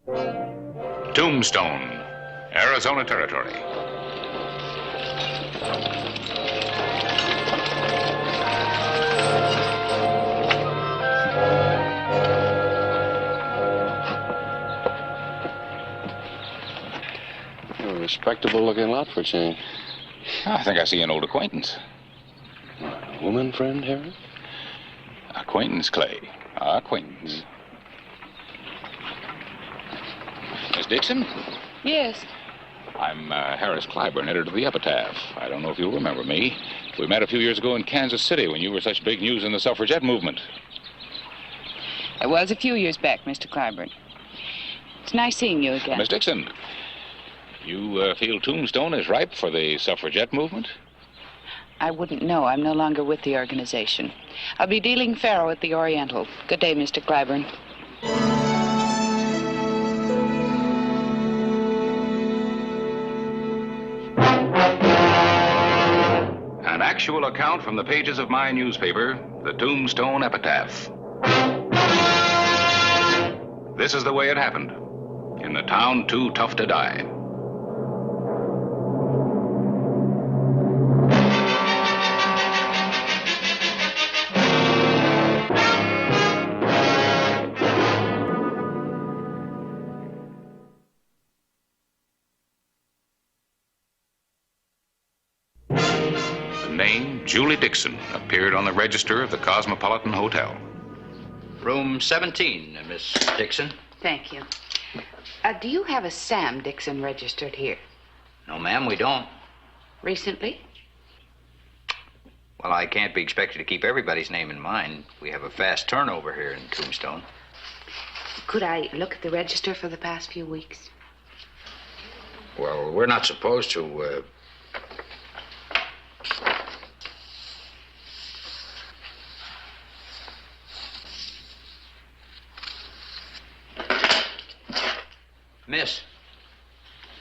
Tombstone, Arizona Territory. A respectable-looking lot for a change. I think I see an old acquaintance. A woman friend, Harry? Acquaintance, Clay. Acquaintance. Miss Dixon? Yes. I'm Harris Clyburn, editor of the Epitaph. I don't know if you'll remember me. We met a few years ago in Kansas City when you were such big news in the suffragette movement. It was a few years back, Mr. Clyburn. It's nice seeing you again. Miss Dixon, you feel Tombstone is ripe for the suffragette movement? I wouldn't know. I'm no longer with the organization. I'll be dealing faro at the Oriental. Good day, Mr. Clyburn. An actual account from the pages of my newspaper, the Tombstone Epitaph. This is the way it happened. In the town too tough to die. The name, Julie Dixon, appeared on the register of the Cosmopolitan Hotel. Room 17, Miss Dixon. Thank you. Do you have a Sam Dixon registered here? No, ma'am, we don't. Recently? Well, I can't be expected to keep everybody's name in mind. We have a fast turnover here in Tombstone. Could I look at the register for the past few weeks? Well, we're not supposed to, Miss,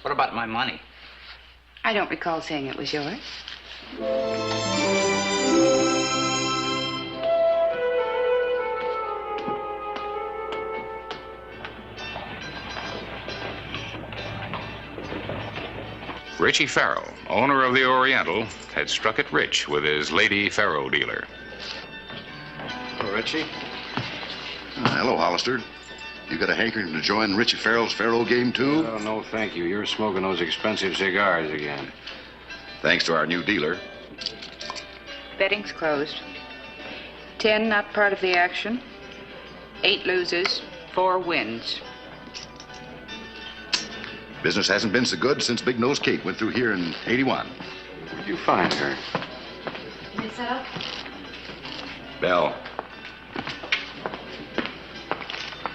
what about my money? I don't recall saying it was yours. Richie Farrell, owner of the Oriental, had struck it rich with his lady faro dealer. Hello, Richie. Hello, Hollister. You got a hankering to join Richie Farrell's faro game, too? Oh, no, thank you. You're smoking those expensive cigars again. Thanks to our new dealer. Betting's closed. 10 not part of the action. 8 loses, 4 wins. Business hasn't been so good since Big Nose Kate went through here in '81. Where'd you find her? Miss Up? Bell.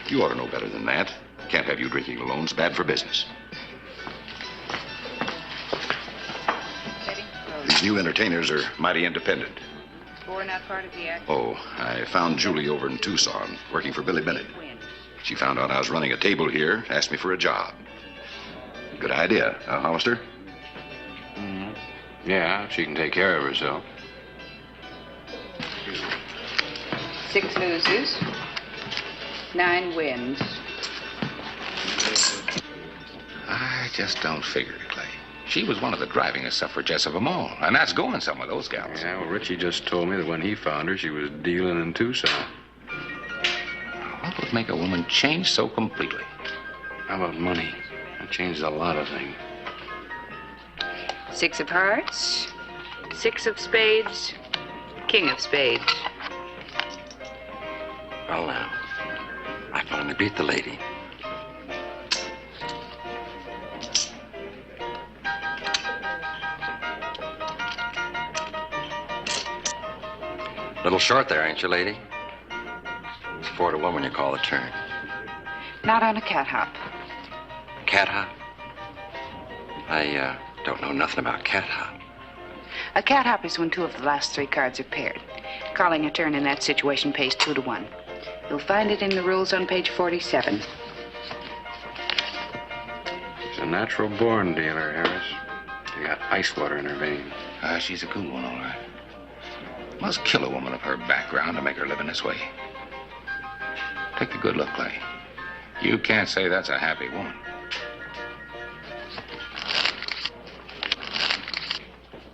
You ought to know better than that. Can't have you drinking alone. It's bad for business. Betting's closed. These new entertainers are mighty independent. 4 not part of the action. Oh, I found Julie over in Tucson, working for Billy Bennett. 8 wins. She found out I was running a table here, asked me for a job. Good idea, Hollister? Mm-hmm. Yeah, she can take care of herself. 6 loses, 9 wins. I just don't figure it, Clay. She was one of the drivingest suffragettes of them all, and that's going some with those gals. Yeah, well, Richie just told me that when he found her, she was dealing in Tucson. What would make a woman change so completely? How about money? That changed a lot of things. 6 of hearts, 6 of spades, king of spades. Well, now, I finally beat the lady. Little short there, ain't you, lady? It's 4 to 1 when you call the turn. Not on a cat hop. Cat hop? I don't know nothing about cat hop. A cat hop is when 2 of the last 3 cards are paired. Calling a turn in that situation pays 2 to 1. You'll find it in the rules on page 47. She's a natural-born dealer, Harris. She got ice water in her veins. She's a cool one, all right. Must kill a woman of her background to make her live in this way. Take a good look, Clay. You can't say that's a happy woman.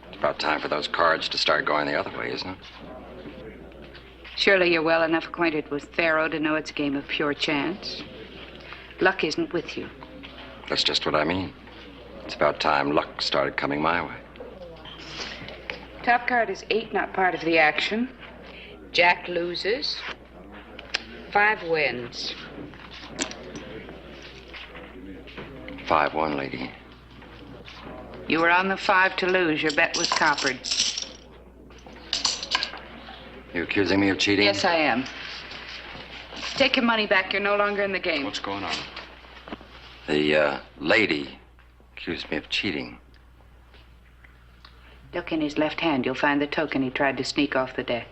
It's about time for those cards to start going the other way, isn't it? Surely you're well enough acquainted with Pharaoh to know it's a game of pure chance. Luck isn't with you. That's just what I mean. It's about time luck started coming my way. Top card is 8, not part of the action. Jack loses. 5 wins. 5-1, lady. You were on the 5 to lose. Your bet was coppered. You accusing me of cheating? Yes, I am. Take your money back. You're no longer in the game. What's going on? The lady accused me of cheating. Look in his left hand. You'll find the token he tried to sneak off the deck.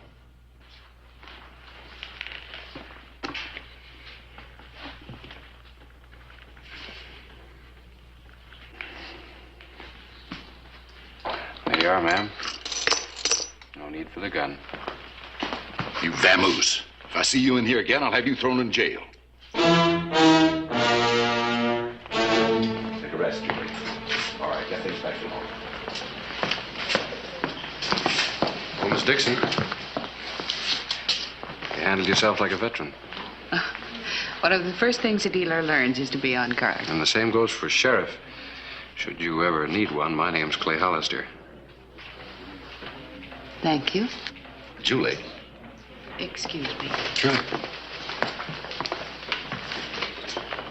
There you are, ma'am. No need for the gun. You vamoose. If I see you in here again, I'll have you thrown in jail. Take a rest, Julie. All right, get things back to normal. Well, Miss Dixon, you handled yourself like a veteran. One of the first things a dealer learns is to be on guard. And the same goes for sheriff. Should you ever need one, my name's Clay Hollister. Thank you. Julie. Excuse me. Sure.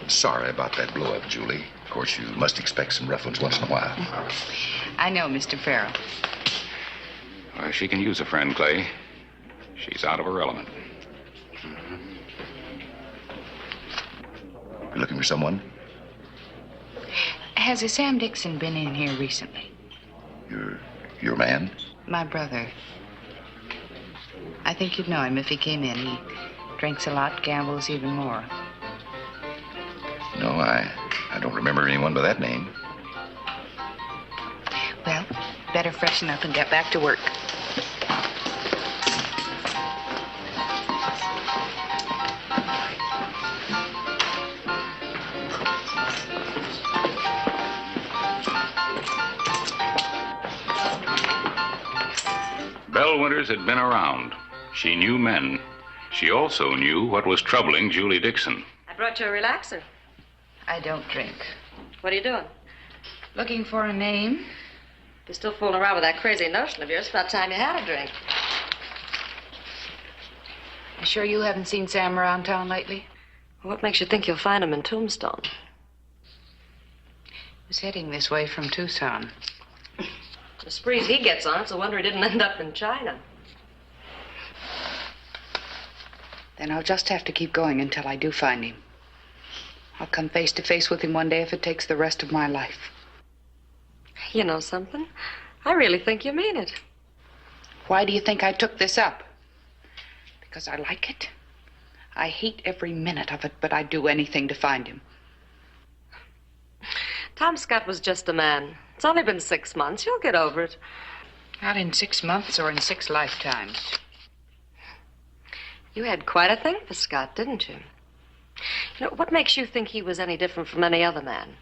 Sorry about that blow-up, Julie. Of course, you must expect some rough ones once in a while. I know, Mr. Farrell. Well, she can use a friend, Clay. She's out of her element. You looking for someone? Has a Sam Dixon been in here recently? Your man? My brother. I think you'd know him if he came in. He drinks a lot, gambles even more. No, I don't remember anyone by that name. Well, better freshen up and get back to work. Belle Winters had been around. She knew men. She also knew what was troubling Julie Dixon. I brought you a relaxer. I don't drink. What are you doing? Looking for a name? If you're still fooling around with that crazy notion of yours, it's about time you had a drink. You sure you haven't seen Sam around town lately? What makes you think you'll find him in Tombstone? He was heading this way from Tucson. The sprees he gets on, it's a wonder he didn't end up in China. Then I'll just have to keep going until I do find him. I'll come face to face with him one day if it takes the rest of my life. You know something? I really think you mean it. Why do you think I took this up? Because I like it. I hate every minute of it, but I'd do anything to find him. Tom Scott was just a man. It's only been 6 months. You'll get over it. Not in 6 months or in 6 lifetimes. You had quite a thing for Scott, didn't you? You know, what makes you think he was any different from any other man?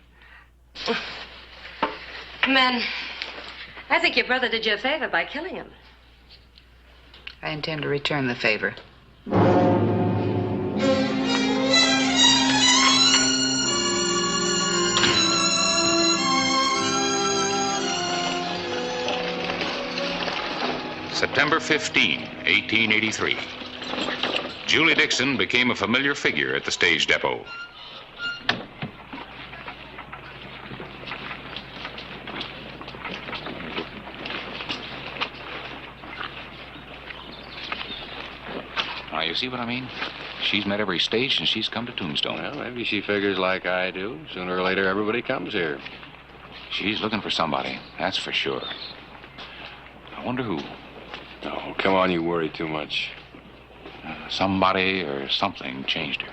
Men, I think your brother did you a favor by killing him. I intend to return the favor. September 15, 1883. Julie Dixon became a familiar figure at the stage depot. Now, you see what I mean? She's met every stage and she's come to Tombstone. Well, maybe she figures like I do. Sooner or later, everybody comes here. She's looking for somebody, that's for sure. I wonder who. Oh, come on, you worry too much. Somebody or something changed her.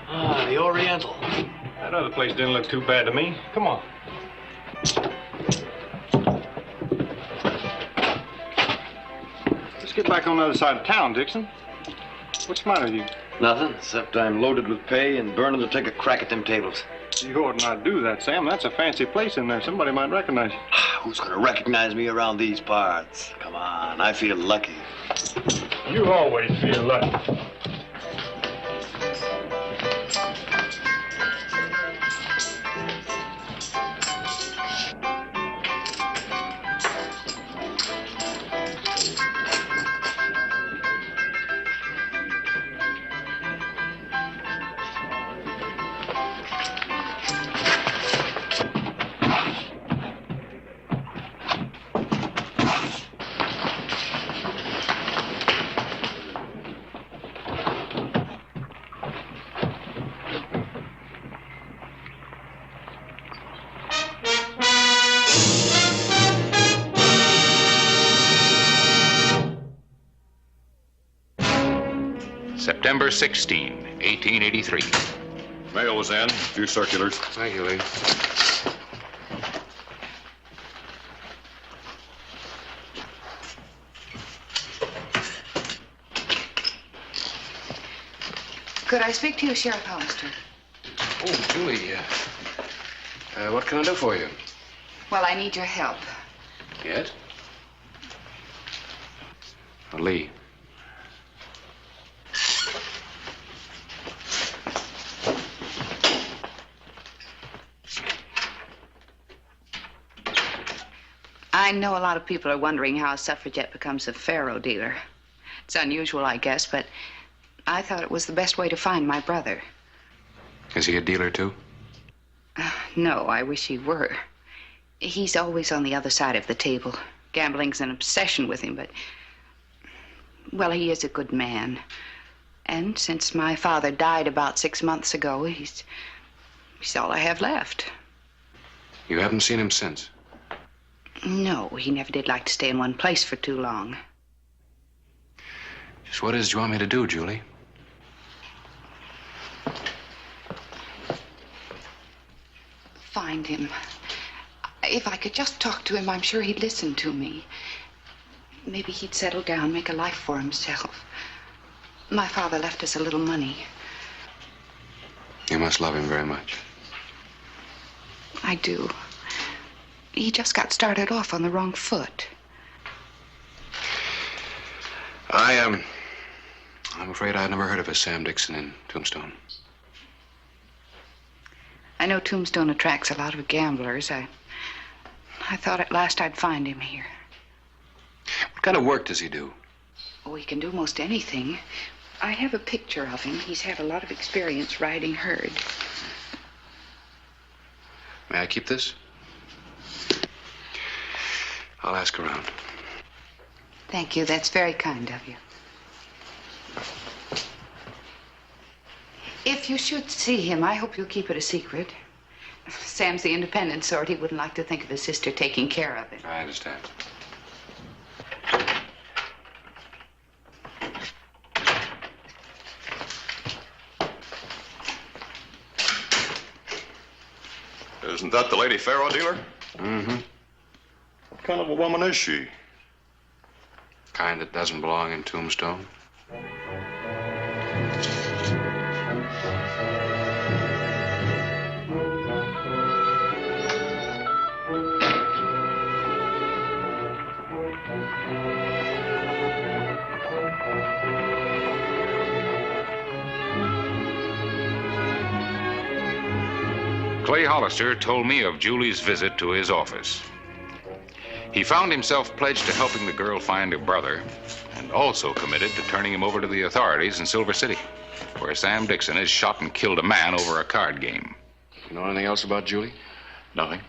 Ah, the Oriental. That other place didn't look too bad to me. Come on. Let's get back on the other side of town, Dixon. What's the matter with you? Nothing, except I'm loaded with pay and burning to take a crack at them tables. You ought not do that, Sam. That's a fancy place in there. Somebody might recognize you. Who's gonna recognize me around these parts? Come on, I feel lucky. You always feel lucky. September 16, 1883. Mail was in. A few circulars. Thank you, Lee. Could I speak to you, Sheriff Hollister? Oh, Julie, what can I do for you? Well, I need your help. Yes? Lee. I know a lot of people are wondering how a suffragette becomes a faro dealer. It's unusual, I guess, but I thought it was the best way to find my brother. Is he a dealer, too? No, I wish he were. He's always on the other side of the table. Gambling's an obsession with him, but... well, he is a good man. And since my father died about 6 months ago, he's all I have left. You haven't seen him since? No, he never did like to stay in one place for too long. Just what is it you want me to do, Julie? Find him. If I could just talk to him, I'm sure he'd listen to me. Maybe he'd settle down, make a life for himself. My father left us a little money. You must love him very much. I do. He just got started off on the wrong foot. I'm afraid I've never heard of a Sam Dixon in Tombstone. I know Tombstone attracts a lot of gamblers. I thought at last I'd find him here. What kind of work does he do? Oh, he can do most anything. I have a picture of him. He's had a lot of experience riding herd. May I keep this? I'll ask around. Thank you. That's very kind of you. If you should see him, I hope you'll keep it a secret. Sam's the independent sort. He wouldn't like to think of his sister taking care of him. I understand. Isn't that the lady faro dealer? Mm-hmm. What kind of a woman is she? Kind that doesn't belong in Tombstone. Clay Hollister told me of Julie's visit to his office. He found himself pledged to helping the girl find her brother, and also committed to turning him over to the authorities in Silver City, where Sam Dixon has shot and killed a man over a card game. You know anything else about Julie? Nothing.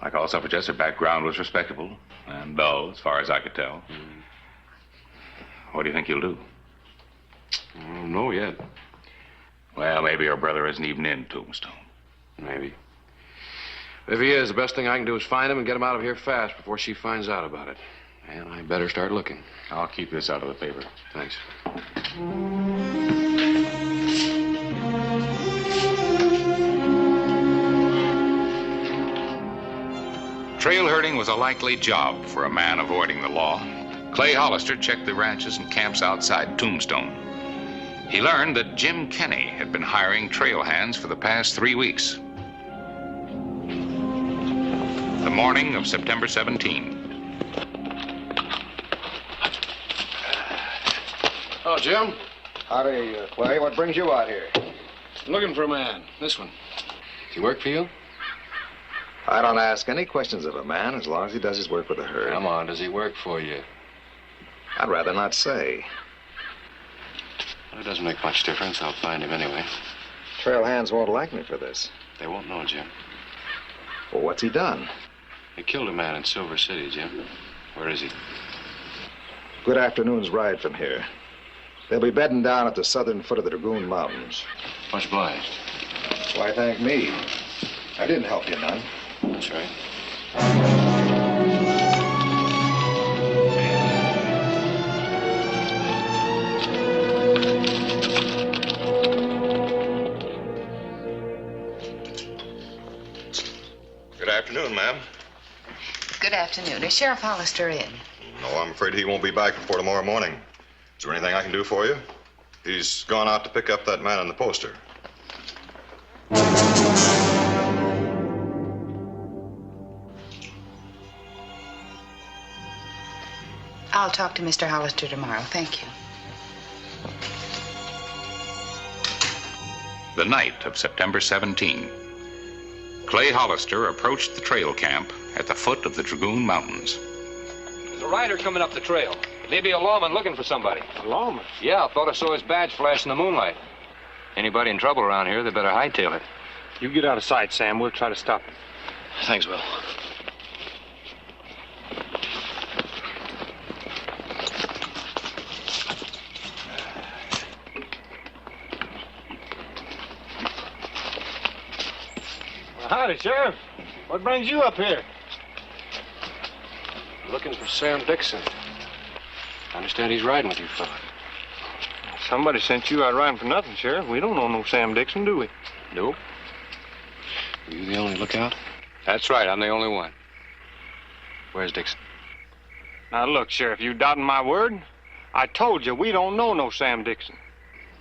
Like all suffragettes, her background was respectable and dull, as far as I could tell. What do you think you'll do? I don't know yet. Well, maybe her brother isn't even in Tombstone. Maybe. If he is, the best thing I can do is find him and get him out of here fast before she finds out about it. And I better start looking. I'll keep this out of the paper. Thanks. Trail herding was a likely job for a man avoiding the law. Clay Hollister checked the ranches and camps outside Tombstone. He learned that Jim Kenny had been hiring trail hands for the past 3 weeks. The morning of September 17. Oh, Jim. Howdy, Clay. What brings you out here? I'm looking for a man. This one. Does he work for you? I don't ask any questions of a man as long as he does his work with the herd. Come on, does he work for you? I'd rather not say. Well, it doesn't make much difference. I'll find him anyway. Trail hands won't like me for this. They won't know, Jim. Well, what's he done? He killed a man in Silver City, Jim. Where is he? Good afternoon's ride from here. They'll be bedding down at the southern foot of the Dragoon Mountains. Much obliged. Why, thank me. I didn't help you none. That's right. Good afternoon, ma'am. Good afternoon. Is Sheriff Hollister in? No, I'm afraid he won't be back before tomorrow morning. Is there anything I can do for you? He's gone out to pick up that man on the poster. I'll talk to Mr. Hollister tomorrow. Thank you. The night of September 17. Clay Hollister approached the trail camp at the foot of the Dragoon Mountains. There's a rider coming up the trail. Maybe a lawman looking for somebody. A lawman? Yeah, thought I saw his badge flash in the moonlight. Anybody in trouble around here, they better hightail it. You get out of sight, Sam. We'll try to stop him. Thanks, Will. Howdy, Sheriff. What brings you up here? Looking for Sam Dixon. I understand he's riding with you, fella. Somebody sent you out riding for nothing, Sheriff. We don't know no Sam Dixon, do we? Nope. Are you the only lookout? That's right, I'm the only one. Where's Dixon? Now, look, Sheriff, you doubting my word? I told you, we don't know no Sam Dixon.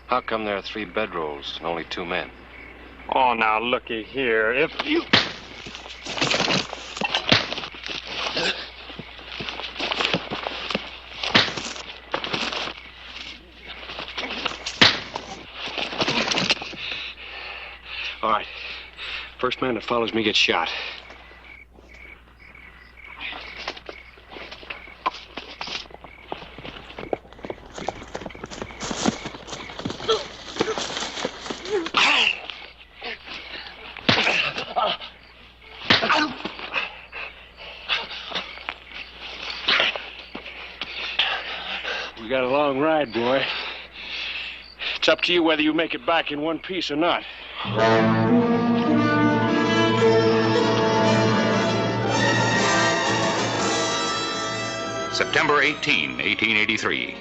How come there are 3 bedrolls and only 2 men? Oh, now, looky here. If you... All right. First man that follows me gets shot. We got a long ride, boy. It's up to you whether you make it back in one piece or not. September 18, 1883.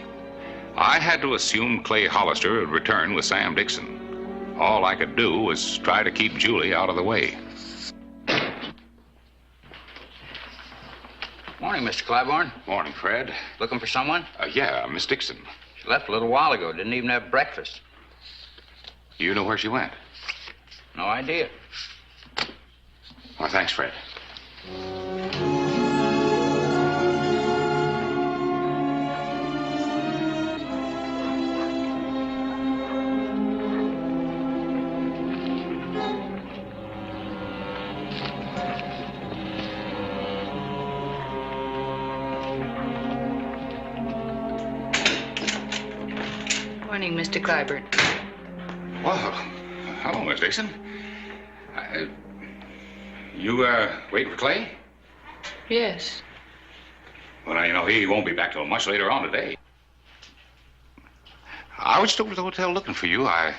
I had to assume Clay Hollister would return with Sam Dixon. All I could do was try to keep Julie out of the way. Morning, Mr. Claiborne. Morning, Fred. Looking for someone? Yeah, Miss Dixon. She left a little while ago. Didn't even have breakfast. You know where she went? No idea. Well, thanks, Fred. Morning, Mr. Clyburn. Well, hello, Miss Dixon. You, waiting for Clay? Yes. Well, now, you know, he won't be back till much later on today. I was over at the hotel looking for you. I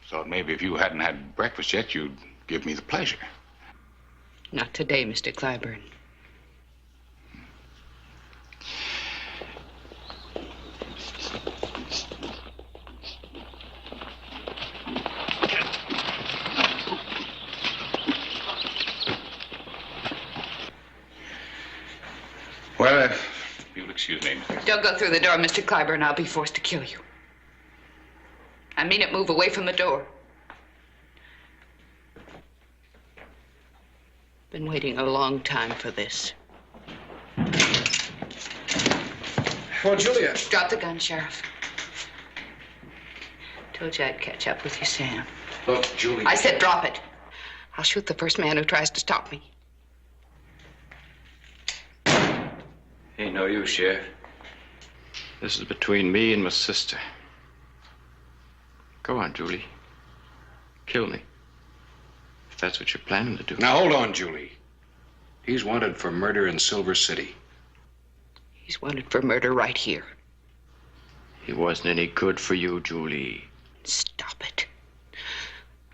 thought maybe if you hadn't had breakfast yet, you'd give me the pleasure. Not today, Mr. Clyburn. Well, you'll excuse me. Don't go through the door, Mr. Clyburn. I'll be forced to kill you. I mean it. Move away from the door. Been waiting a long time for this. Well, Julia. Drop the gun, Sheriff. Told you I'd catch up with you, Sam. Look, Julia. I said drop it. I'll shoot the first man who tries to stop me. Ain't no use, Sheriff. This is between me and my sister. Go on, Julie. Kill me. If that's what you're planning to do. Now, hold on, Julie. He's wanted for murder in Silver City. He's wanted for murder right here. He wasn't any good for you, Julie. Stop it.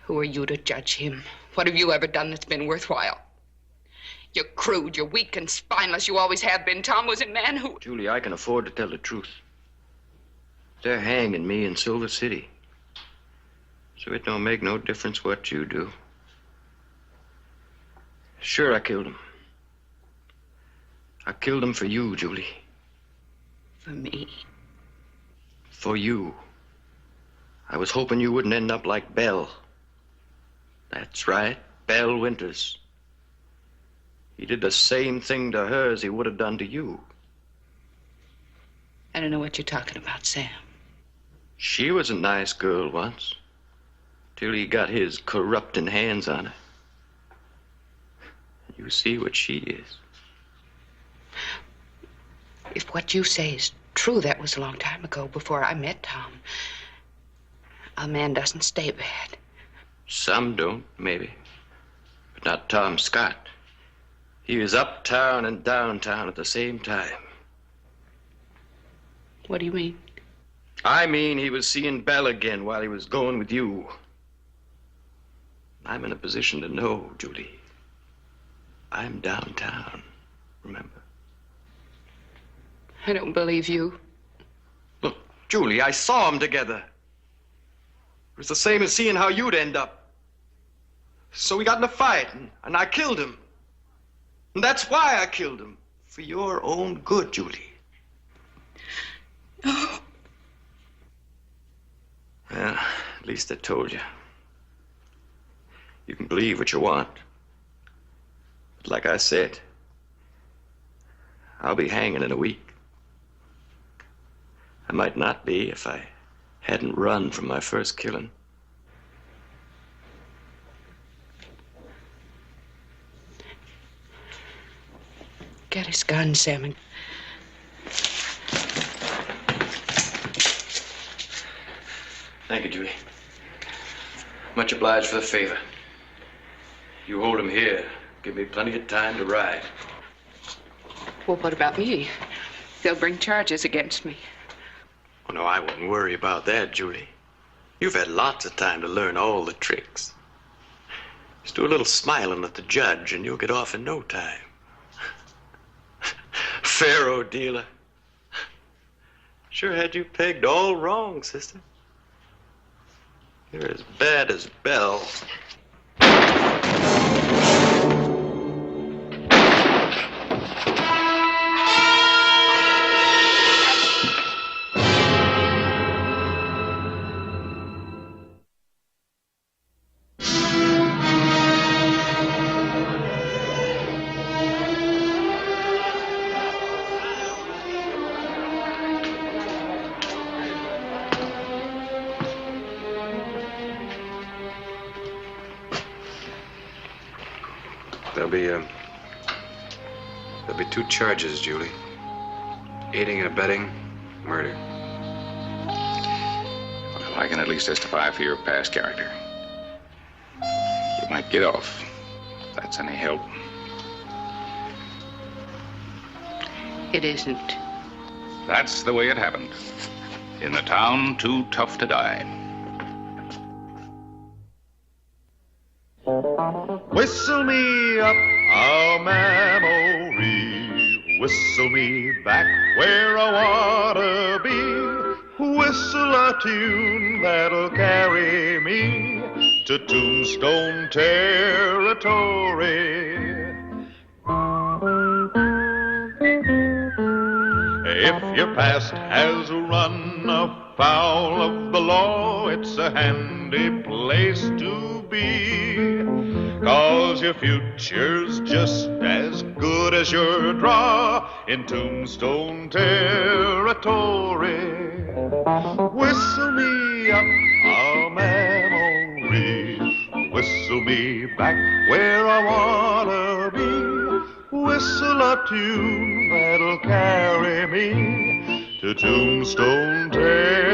Who are you to judge him? What have you ever done that's been worthwhile? You're crude, you're weak and spineless. You always have been. Tom was a man who... Julie, I can afford to tell the truth. They're hanging me in Silver City. So it don't make no difference what you do. Sure, I killed him. I killed him for you, Julie. For me? For you. I was hoping you wouldn't end up like Belle. That's right, Belle Winters. He did the same thing to her as he would have done to you. I don't know what you're talking about, Sam. She was a nice girl once, till he got his corrupting hands on her. You see what she is. If what you say is true, that was a long time ago, before I met Tom. A man doesn't stay bad. Some don't, maybe. But not Tom Scott. He was uptown and downtown at the same time. What do you mean? I mean he was seeing Belle again while he was going with you. I'm in a position to know, Julie. I'm downtown, remember? I don't believe you. Look, Julie, I saw them together. It was the same as seeing how you'd end up. So we got in a fight, and I killed him. And that's why I killed him. For your own good, Julie. Oh. Well, at least I told you. You can believe what you want. But like I said, I'll be hanging in a week. I might not be if I hadn't run from my first killing. Get his gun, Sam. Thank you, Julie. Much obliged for the favor. You hold him here. Give me plenty of time to ride. Well, what about me? They'll bring charges against me. Oh, no, I wouldn't worry about that, Julie. You've had lots of time to learn all the tricks. Just do a little smiling at the judge, and you'll get off in no time. Pharaoh dealer. Sure had you pegged all wrong, sister. You're as bad as Belle. There'll be two charges, Julie. Aiding and abetting, murder. Well, I can at least testify for your past character. You might get off, if that's any help. It isn't. That's the way it happened. In the town too tough to die. Whistle me up a memory, whistle me back where I wanna be, whistle a tune that'll carry me to Tombstone territory. If your past has run afoul of the law, it's a handy place to be. 'Cause your future's just as good as your draw in Tombstone territory. Whistle me up a memory. Whistle me back where I wanna be. Whistle a tune that'll carry me to Tombstone territory.